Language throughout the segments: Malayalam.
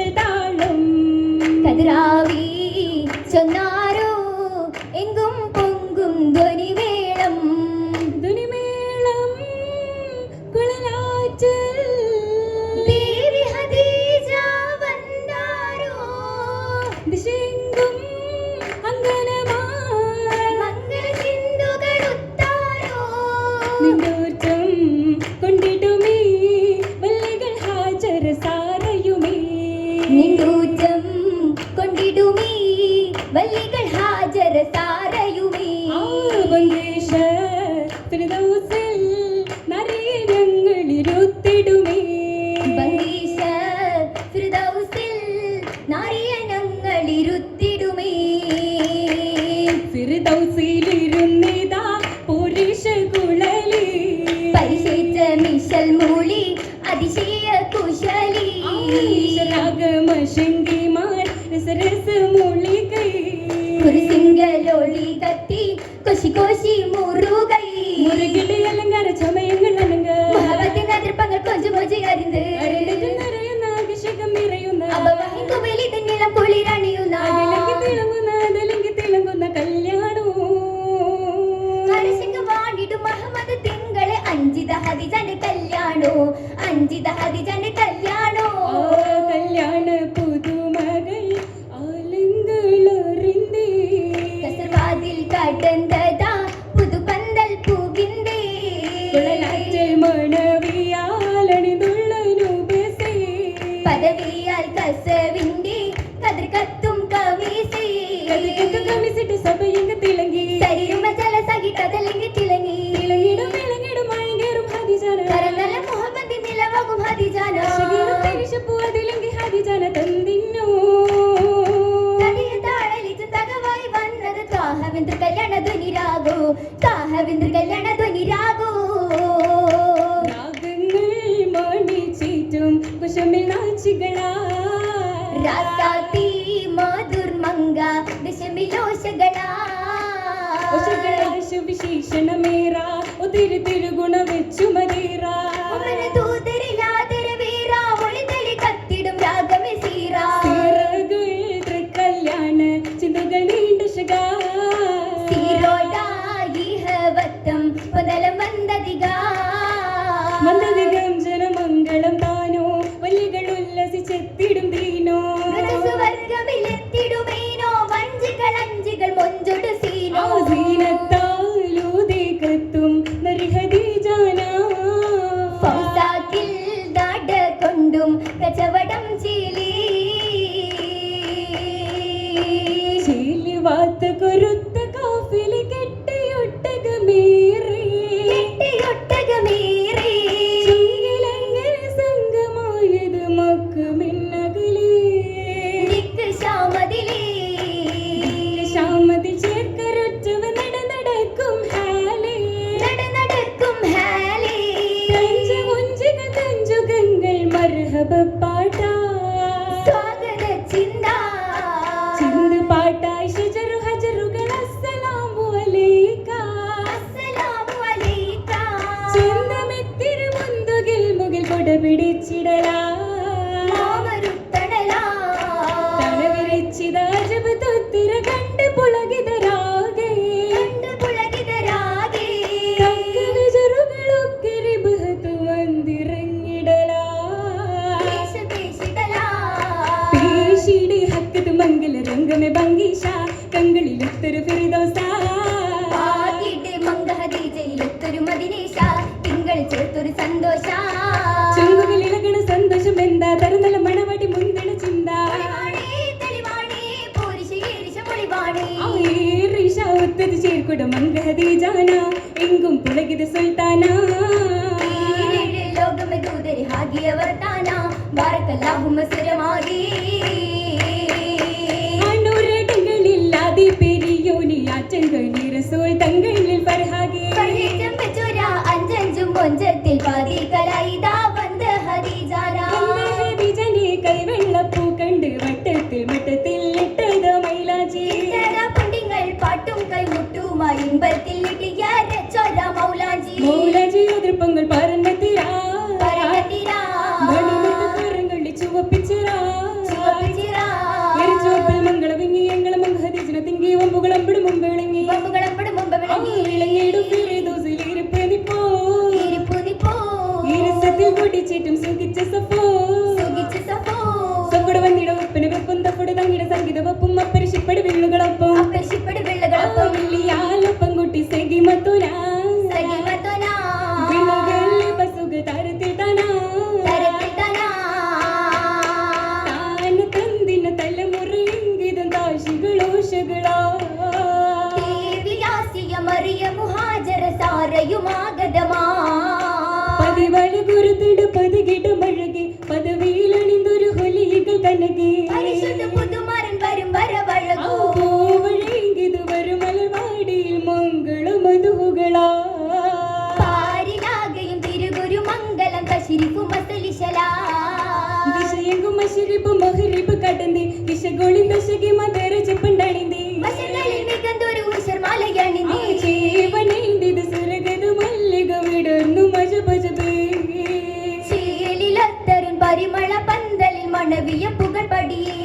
കാഴ്ചൽ താളും കതിരാവി ചൊന്നാരോ എങ്കും പൊങ്കും ധ്വനിമേളം കുഴലാറ്റൽ ദേവി ഹദീജ വന്നാരോ ദിശെങ്കും അങ്കണമായി മംഗള ചിന്തുകളുത്താരോ നിന്നോർത്തും കൊണ്ടിടുമേ വല്ലികൾ ഹാജർ സാരയുമേ നിന്നൂറ്റം കൊണ്ടിടുമീ വല്ലികൾ ഹാജർ സാരയുമേ ബംഗേഷ ഫിർദൗസിൽ നരയനങ്ങളിരുത്തിടുമേ ബംഗീഷ ഫിർദൗസിൽ നാരിയനങ്ങളിരുത്തിടുമേ ഫിർദൗസിലിരുന്നിതാ പുരുഷ കുഴലി പരിശേച്ച മിശൽ മൂളി അതിശയ കുശലി രാഗമശങ്കിമാർ രസരസ മൂളികൈ കുരുസിംഗലോളി കത്തി കൊശി കൊശി മുറുകൈ മുറുകിലെ അലങ്കാര ചമയങ്ങൾ അലങ്ക മഹബത്തിന്റെ അതിർപ്പങ്ങൾ കൊഞ്ചു കൊഞ്ചി അരിന്ത് നിറയുന്ന അഭിഷേകം നിറയുന്ന അപവഹിക്കുവലി തന്നിളം കുളിരണിയുന്ന അതിലെങ്കി തിളങ്ങുന്ന കല്യാണോ ഹരിശിംഗ വാണിടും മഹമ്മദ് തിങ്കളെ അഞ്ചിത ഹദിജന്റെ കല്യാണോ അഞ്ചിത ഹദിജന്റെ കല്യാണോ കല്യാണ പുതുമകൾ ആലങ്കളറിന്തേ കസർവാതിൽ കാട്ടന്തതാ പുതുപന്തൽ പൂവിന്തേ കുഴലാറ്റൽ മണവിയാലണിതുള്ളനുപസേ പദവിയാൽ കസവിന്റെ കതിർ കത്തും കമീസേ കതികത്തു കമിസിട്ട് സഭയങ്ക തിളങ്ങി ശരീരമ ജലസഖി കതലിംഗ തിളങ്ങി തിളങ്ങിടും മയങ്ങേറും ഹദിജാന കരനല മുഹമ്മദ് നിലവാകും ഹദിജാന പരിശപ്പു അതിലെങ്കി ഹദിജാന തന്തിന്നോ കടിയ താളലിച്ച് തകവായി വന്നത് താഹവിന്ദ്ര കല്യാണ ധ്വനിരാഗോ താഹവിന്ദ്ര കല്യാണ ധ്വനിരാഗോ രാഗങ്ങൾ മണിച്ചീറ്റും കുശമിൽ നാച്ചികളാ രാസാത്തി മാധുർമംഗ ദശമിലോശകളാ വിശേഷണമേറാ ഒത്തിരി തിരുഗുണ വെച്ചു മതീറാ ദൂതരിലാദരവേറാ ഒളിതളി കത്തിടും രാഗമേ സീറാ കല്യാണ ചിന്തകൾ നീണ്ട ശകാ സീറോടായിഹവത്തം പൊതലം വന്ദതികാ മന്ദതികം ജനമംഗളം താനോ വല്ലികൾ ഉല്ലസിച്ചെത്തിടും ദീനോ സ്വർഗമിലെത്തിടുമേനോ വഞ്ചികൾ അഞ്ചികൾ മൊഞ്ചൊടു സീനോ സീനത്താലൂതേകത്തും നരിഹദീജാന ഫൗസാക്കിൽ നാട കൊണ്ടും കച്ചവടം ചീലി ചീലിവാത്ത കൊരുത്ത കാഫിലി കെട്ടിയൊട്ടകമേറി കെട്ടിയൊട്ടകമേറി ചീലങ്ങനെ സംഗമായത് മക്ക് മിന്നകലേ ദിക്ക് ശ്യാമതിലേ ശ്യാമതിൽ ചേർക്കരൊറ്റവ നടക്കും ഹാലേ നടക്കും ഹാലേ കഞ്ചുകങ്ങൾ മർഹബ പാട്ടാ സ്വാഗത ചിന്ത ചിന്ത് പാട്ടായി ഷജറു ഹജറുകൾ അസ്സലാമു അലൈക അസ്സലാമു അലൈക ചന്തമെത്തിരു മുന്തുകിൽ മുകിൽ കൊട പിടിച്ചിടലാ മാമരുത്തണലാ തണവിരച്ചിതാ ജബ് തൊത്തിര കണ്ട് പുളകിതരാകെ കക്കവിജറുകളൊക്കെ റിബഹത്തു വന്നിറങ്ങിടലാ പേശിടി ഹക്കത്ത് മംഗല രംഗമെ ഭംഗീഷ കങ്കളിലൊത്തൊരു ഫിർദൗസ മംഗഹദീജയിലൊത്തൊരു മദിനേശ തിങ്കൾ ചേർത്തൊരു സന്തോഷ ചുങ്കുകളിലകണ സന്തോഷം എന്താ തരുന്നല മണവടി മുന്തിണ ചിന്ത ഒത്തത് ചേർക്കുട മംഗഹദീജാന എങ്കും പുളകിത് സുൽത്താന ലോകമെ ദൂതരി ഹാഗിയ വർത്താന ബാരക്കല്ലാഹുമ്മ സ്ഥിരമാകി അണുരടങ്ങളില്ലാതെ പെരിയോനിയാറ്റങ്ങൾ നിറസോൾ തങ്ങളിൽ ഫർഹാഗി അഞ്ചഞ്ചും കൊഞ്ചത്തിൽ പാതി കലായിതാ വந்த ഹദീജാന ഹദീജനെ കൈവെള്ളപ്പൂ കണ്ട് വട്ടത്തിൽ മട്ടത്തിൽ ഇട്ടത് മൈലാജി പുണ്ടിങ്ങൾ പാട്ടും കൈമുട്ടുമായി ഇമ്പത്തിൽ ഇട്ടിയ മൗലാജി മൗലാജി വിളങ്ങി ഒമ്പുകളമ്പടും മുമ്പ് വിളങ്ങി ബമ്പുകളമ്പട് മുമ്പ് വിളങ്ങി വിളങ്ങിയിടും ഫിറദൗസിൽ ഇരിപ്പ് നീ പോ ഇരിപ്പു നീ പോ ഇരുസത്തിൽ പൊടിച്ചിട്ടും സുഖിച്ച സഫോ സുഖിച്ച് സഫോ സഫുട വന്നിട ഉപ്പിന് വെപ്പും തപ്പുട തങ്ങിട സംഗീത വെപ്പും അപ്പരിശിപ്പടി വിള്ളുകളപ്പം അപ്പശിപ്പട് വെള്ളകളപ്പം വെള്ളിയാലപ്പം കുട്ടി സഗിമത്തുനാ സഖിമത്തുനാ വിളുകളി ബസുക തരത്തിൽ തനാ തരത്തിൽ തനാ താന തന്ദിന തലമുറയെങ്കിതും താശികളോഷകളാ ദേവിയാസിയ മറിയമു ഹാജര സാരയുമാഗതമാ പതിവള ഗുരുത്തിട പതുകിട മഴകെ പദവിയിലണിന്തൊരു ഹൊലികൾ കനകെ പരിശുദ്ധ പുതുമാരൻ വരും വരവഴകൂ പൂവഴെങ്കിതു വരും മലർവാടിയിൽ മംഗള മധുകളാ പാരിലാകയും തിരുഗുരു മംഗളം കശിരിപ്പു മസലിശലാ ദിശയെങ്കും മശരിപ്പ് മഹരിപ്പ് കടന്തി ദിശഗോളി ദശകി മദര ചെപ്പണ്ടണിന്തി വശങ്ങളിൽ മികന്തൊരു ഉശർമാലയണിന്തി ജീവനേന്തിത് സുരഗതു മല്ലിക വിടർന്നു മജബജബേ ചേലിലത്തരുൺ പരിമള പന്തലിൽ മണവിയ പുകഴ്പടിയേ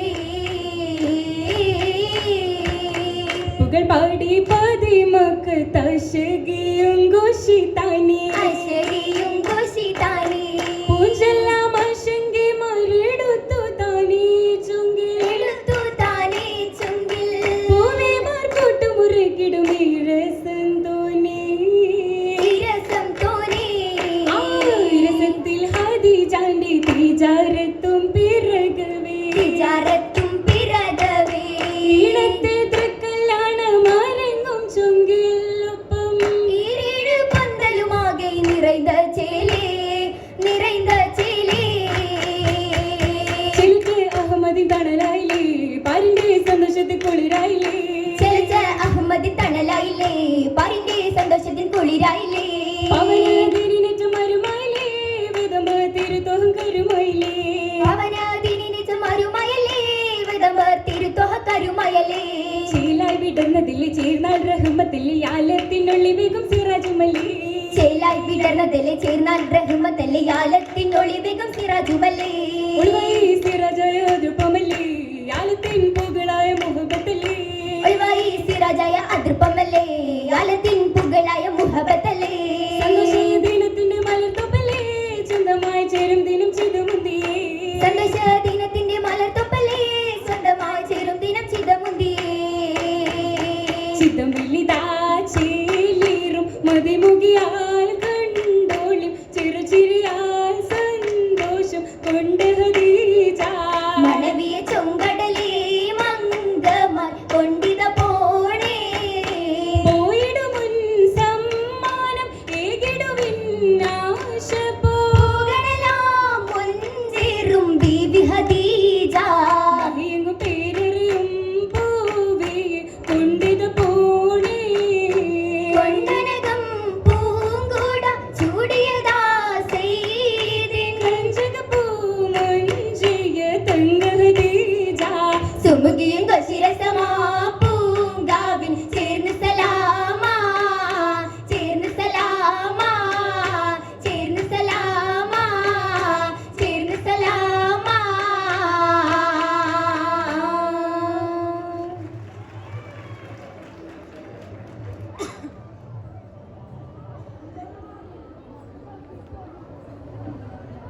പുകൾ പാടി പാതി മക്ക തശകിയും ഗോഷിതാനി അശരിയും ഘോഷിതാനി പൂജെല്ലാം അശങ്കി മറിടുത്തു താനി ചുങ്കിൽ എടുത്തു താനേ ചുങ്കിൽ പൂവേ മാർക്കൂട്ടു മുറുകിടും ഈരസം തോന്നി വിരസം തോന്നി ഈരസത്തിൽ ഹാദി ജാണ്ടി തിജാരത്തും പിറകവേ വിചാരത്തും പിറകവേ ഈണത്തെ തൃക്കല്യാണ മാരങ്ങും ചുങ്കിലൊപ്പം ഈരേഴ് പന്തലുമാകെ നിറൈந்த ചേലേ നിറൈந்த ചേലേ ചിലക്ക് അഹമ്മദിൻ തണലായില്ലേ പാരിന്റെ സന്തോഷത്തിൽ കുളിരായില്ലേ ചെലച്ച അഹമ്മദി തണലായില്ലേ പാരിന്റെ സന്തോഷത്തിൻ കുളിരായില്ലേ പവനതിരിനേറ്റ മരുമായില്ലേ വിധമ തിരുത്തോഹം കരുമായില്ലേ അവനാദിനിച്ച മരുമയലേ വിധമർ തിരുത്തൊഹ കരുമയലേ ചേലായി വിടുന്നതിൽ ചേർന്നാൽ റഹ്മത്തിൽ യാലത്തിനുള്ളി വേഗം സിറാജുമല്ലേ ചേലായി വിടർന്നതിലെ ചേർന്നാൽ റഹ്മത്തല്ലേ യാലത്തിനൊളിവേഗം സിറാജുമല്ലേ ഒളിവായി സിറാജായ അതിർപ്പമല്ലേ യാലത്തിൻ പുകളായ മുഹബത്തല്ലേ ഒളിവായി സിറാജായ അതിർപ്പമല്ലേ യാലത്തിൻ പുകളായ മുഹബത്തല്ലേ സന്തോഷ ദിനത്തിന്റെ മലർത്തോപ്പല്ലേ ചന്തമായി ചേരും ദിനം ചിതമുന്തിയേ സന്തോഷ ദിനത്തിന്റെ മലർത്തോപ്പല്ലേ സ്വന്തമായി ചേരും ദിനം ചിതമുന്തിയേ ചിതം വെള്ളിതാ ചേലേറും മതിമുകിയാ